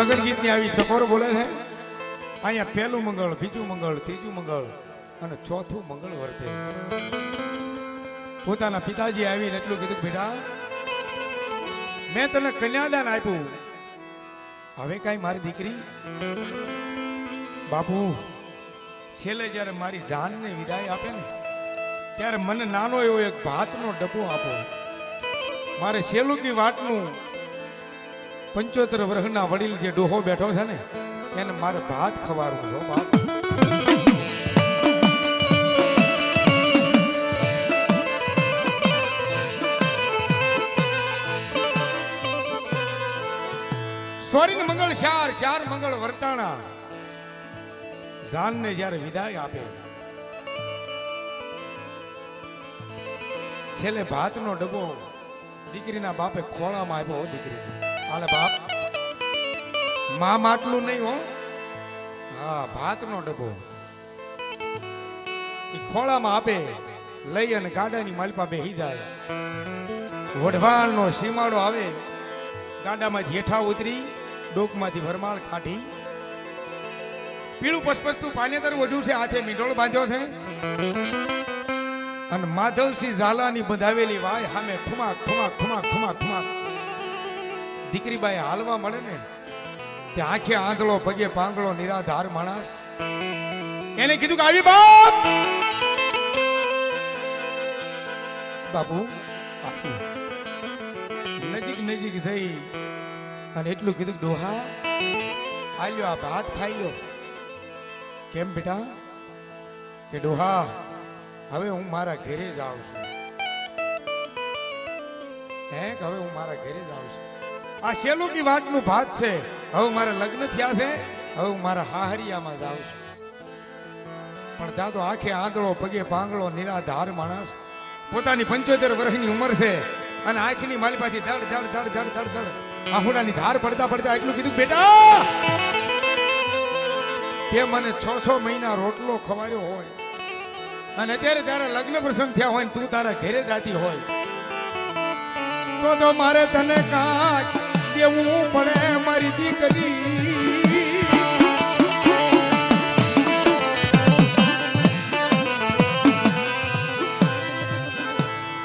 લગન ગીતની આવી ચકોર બોલે છે. અહીંયા પહેલું મંગળ, બીજું મંગળ, ત્રીજું મંગળ અને ચોથું મંગળ વર્તે. પોતાના પિતાજી આવીને એટલું કીધું, બેટા મેં તને કન્યાદાન આપ્યું, હવે કાંઈ મારી દીકરી. બાપુ છેલ્લે જ્યારે મારી જાનને વિદાય આપે ને ત્યારે મને નાનો એવો એક ભાતનો ડબ્બો આપો. મારે સેલુકી વાટનું 75 વર્ષના વડીલ જે ડોહો બેઠો છે ને એને મારે ભાત ખવારવું છો બાપ. સોરીન મંગળ ચાર મંગળ વર્તાણા. જાનને જ્યારે વિદાય આપે છેલ્લે ભાતનો ડબ્બો દીકરીના બાપે ખોળામાં આપ્યો. દીકરી આલે બાપ, મા માટલું નહીં હો, હા ભાતનો ડબ્બો એ ખોળામાં આપે. લઈ અને ગાડાની માલપા બેહી જાય. વઢવાણનો સીમાડો આવે, ગાડામાંથી હેઠા ઉતરી ડોકમાંથી વરમાળ કાઢી. પીળું પસપસતું પાનેતર વઢ્યું છે, હાથે મીંઢોળ બાંધ્યો છે અને માધવસિંહ ઝાલાની બંધાવેલી વાય સામે ઠુમાક ઠુમાક ઠુમાક ઠુમાક ઠુમાક દીકરીબાઈ હાલવા મળે ને તે આંખે આંધળો પગે પાંગળો નિરાધાર માણસ. એને કીધું કે આવી બાપ. બાપુ નજીક જઈ અને એટલું કીધું, ડોહા આલ્યો આ ભાત ખાઈ લો. કેમ બેટા? કે ડોહા હવે હું મારા ઘરે જ આવું છું. હે કે હવે હું મારા ઘરે જ આવું છું. આ સેલુકી વાટનું ભાત છે. હવે મારા લગ્ન થયા છે, હવે હું મારા હાહરિયામાં જ આવું છું. પણ દાદો આંખે આંધળો પગે પાંગળો નિરાધાર માણસ, પોતાની 75 વર્ષની ઉંમર છે અને આંખની માલિપાથી ધડ ધડ ધડ ધડ ધડ ધડ આહુડાની ધાર પડતા પડતા એટલું કીધું, બેટા તે મને 6 મહિના રોટલો ખવાર્યો હોય અને અત્યારે તારા લગ્ન પ્રસંગ થયા હોય ને તું તારા ઘરે જાતી હોય તો મારે તને કાંઈ દેવું પડે મારી દીકરી.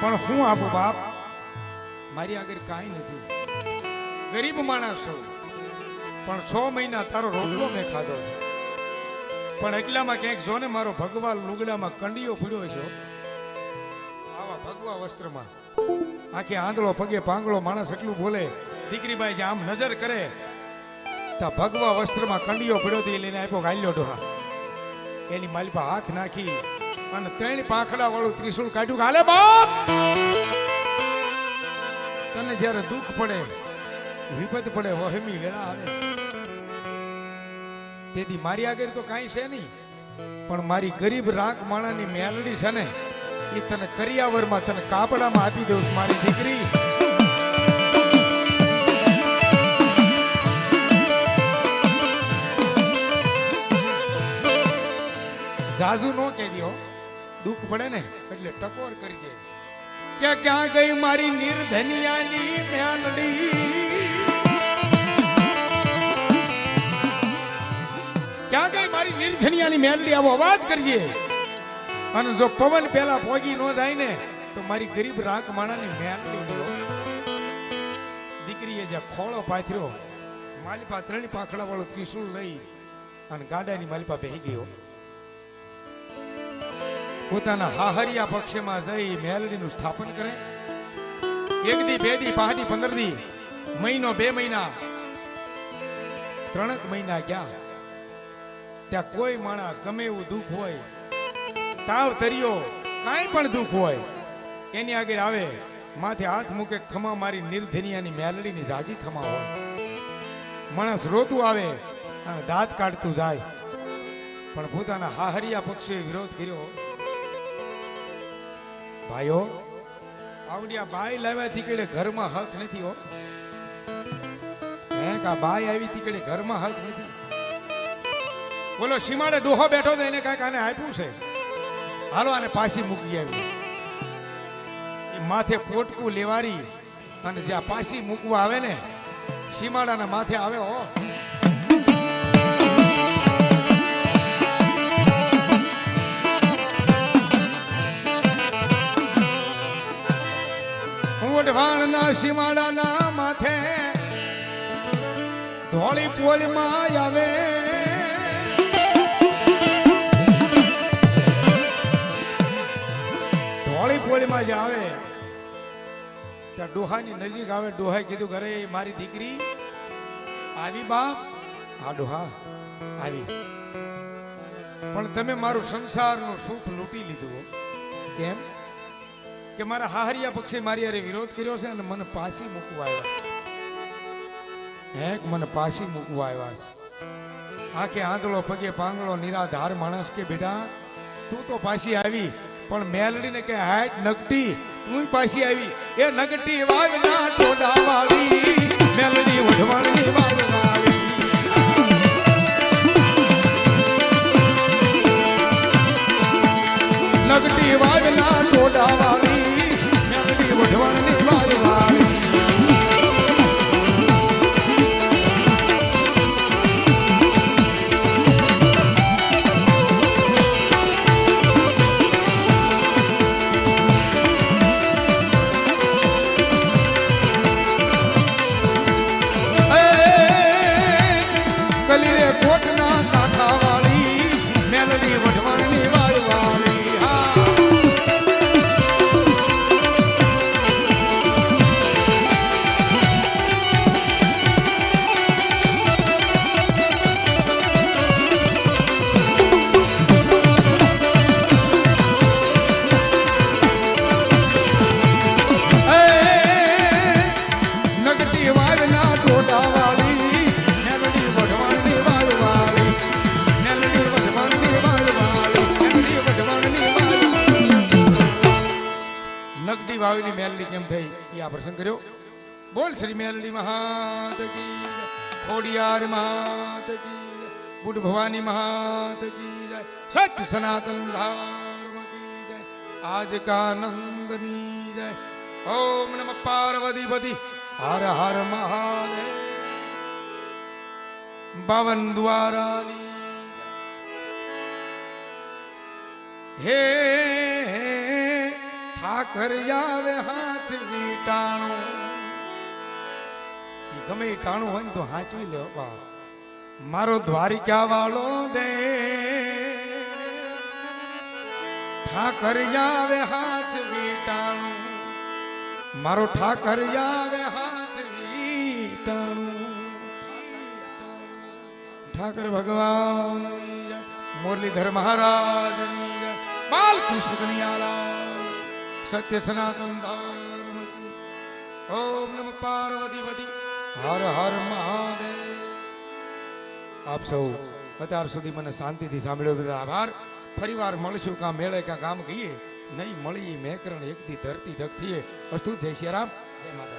પણ હું આપું બાપ, મારી આગળ કાંઈ નથી, ગરીબ માણસ છું, પણ 6 મહિના તારો રોટલો મેં ખાધો છે. પણ એટલામાં ક્યાંક જો ને મારો ભગવા લુગડામાં કંડીઓ પડ્યો છે, આવા ભગવા વસ્ત્રમાં આખે આંધળો પગે પાંગળો માણસ એટલું બોલે. દીકરીબાઈ જે આમ નજર કરે તો ભગવા વસ્ત્રમાં કંડીઓ પડ્યો તે લઈને આપ્યો, ગાલ્યો ડોહા. એની માલિપા હાથ નાખી અને 3 પાંખડા વાળું ત્રિશુળ કાઢ્યું. હાલે બાપ, તને જ્યારે દુઃખ પડે, વિપત પડે, વહેમી વેળા આવે તેથી મારી આગળ તો કાંઈ છે નહીં, પણ મારી ગરીબ રાખ માણાની મેલડી છે ને એ તને કરિયાવરમાં તને કાપડામાં આપી દઉં મારી દીકરી. જાજુ નો કહી દો, દુઃખ પડે ને એટલે ટકોર કરજે કે ક્યાં ગઈ મારી નિર્ધનિયાની મેલડી, ક્યાં ગઈ મારી નિર્ધનિયાની મેલડી. આવો અવાજ કરીએ અને જો પવન પેલા પોગી ન જાય ને તો મારી ગરીબ રાખ માણાની મેલડી બોલો. દીકરીએ જે ખોળો પાથર્યો, માલિપા 3 પાંખડા વાળો ત્રિશુળ લઈ અને ગાડાની માલિપા બેહી ગયો. પોતાના હાહરિયા પક્ષમાં જઈ મેલડીનું સ્થાપન કરે. 1 દી 2 દી 5 દી 15 દી, મહિનો 2 મહિના 3 મહિના ગયા. ત્યાં કોઈ માણસ ગમે એવું દુઃખ હોય, તાવ તર્યો, કાંઈ પણ દુઃખ હોય એની આગળ આવે, માથે હાથ મૂકે, ખમા મારી નિર્ધનિયાની મેલડીની જાજી ખમા હોય. માણસ રોતું આવે અને દાંત કાઢતું જાય. પણ પોતાના હાહરિયા પક્ષે વિરોધ કર્યો. ભાઈઓ, આવડિયા બાઈ લાવ્યા તીકડે ઘરમાં હક નથી હો. હે કા બાઈ આવી તીકડે ઘરમાં હક નથી. બોલો સીમાડે ડોહો બેઠો તો એને કાંઈક આને આપ્યું છે, હાલો આને પાછી મૂકી આવી. એ માથે પોટકું લેવારી અને જ્યાં પાછી મૂકવા આવે ને સીમાડાના માથે આવે હો વઢવાણના સીમાડાના માથે ધોળી પોળમાં આવે ધોળી પોળમાં જ આવે ત્યાં ડોહાની નજીક આવે. ડોહાએ કીધું ઘરે મારી દીકરી આવી બાપ. હા ડોહા આવી, પણ તમે મારું સંસારનું સુખ લૂંટી લીધું. કેમ કે મારા હાહરિયા પક્ષે મારી હારે વિરોધ કર્યો છે અને મને પાછી મૂકવા આવ્યા છે. હે મને પાછી મૂકવા આવ્યા છે. આંખે આંધળો પગે પાંગળો નિરાધાર માણસ કે બેટા તું તો પાછી આવી, પણ મેલડીને કે હાટ નગટી તું પાછી આવી. એ નગટી વાગના ટોડા વાળી મેલડી વઢવાણની વાગના આવી. નગટી વાગના ટોડા વાળી મેલડી વઢવાણની વાગના આવી. વાવની મેલડી કેમ થઈ એ આ પ્રસંગ કર્યો. બોલ શ્રી મેલડી મહાત કી જય, ખોડિયાર મહાત કી જય, બુઢ ભવાની મહાત કી જય, સત્ય સનાતન ધર્મ કી જય, આજ કા નંદની જય. ઓમ નમઃ પાર્વતી પતિ હર હર મહાદેવ. 52 દ્વારાની હે ઠાકર આવે હાથ વીટાણું. ગમે એ ટાણું હોય ને તો હાચવી લે બા. મારો દ્વારિકા વાળો દે ઠાકર આવે હાથ વીટાણું. મારો ઠાકર આવે હાથ વીટાણું. ઠાકર ભગવાન મુરલીધર મહારાજ બાલકૃષ્ણ કનૈયાલાલ સત્ય સનાતન ધર્મ કી. ઓમ નમઃ પાર્વતી પતિ હર હર મહાદેવ. આપ સૌ અત્યાર સુધી મને શાંતિથી સાંભળ્યો બધા આભાર. ફરીવાર મળશું કાં મેળે કાં કામ કહીએ નહીં મળી મેકરણ એકથી ધરતી ઢગથીએ. અસ્તુ જય શ્રી રામ, જય માતા.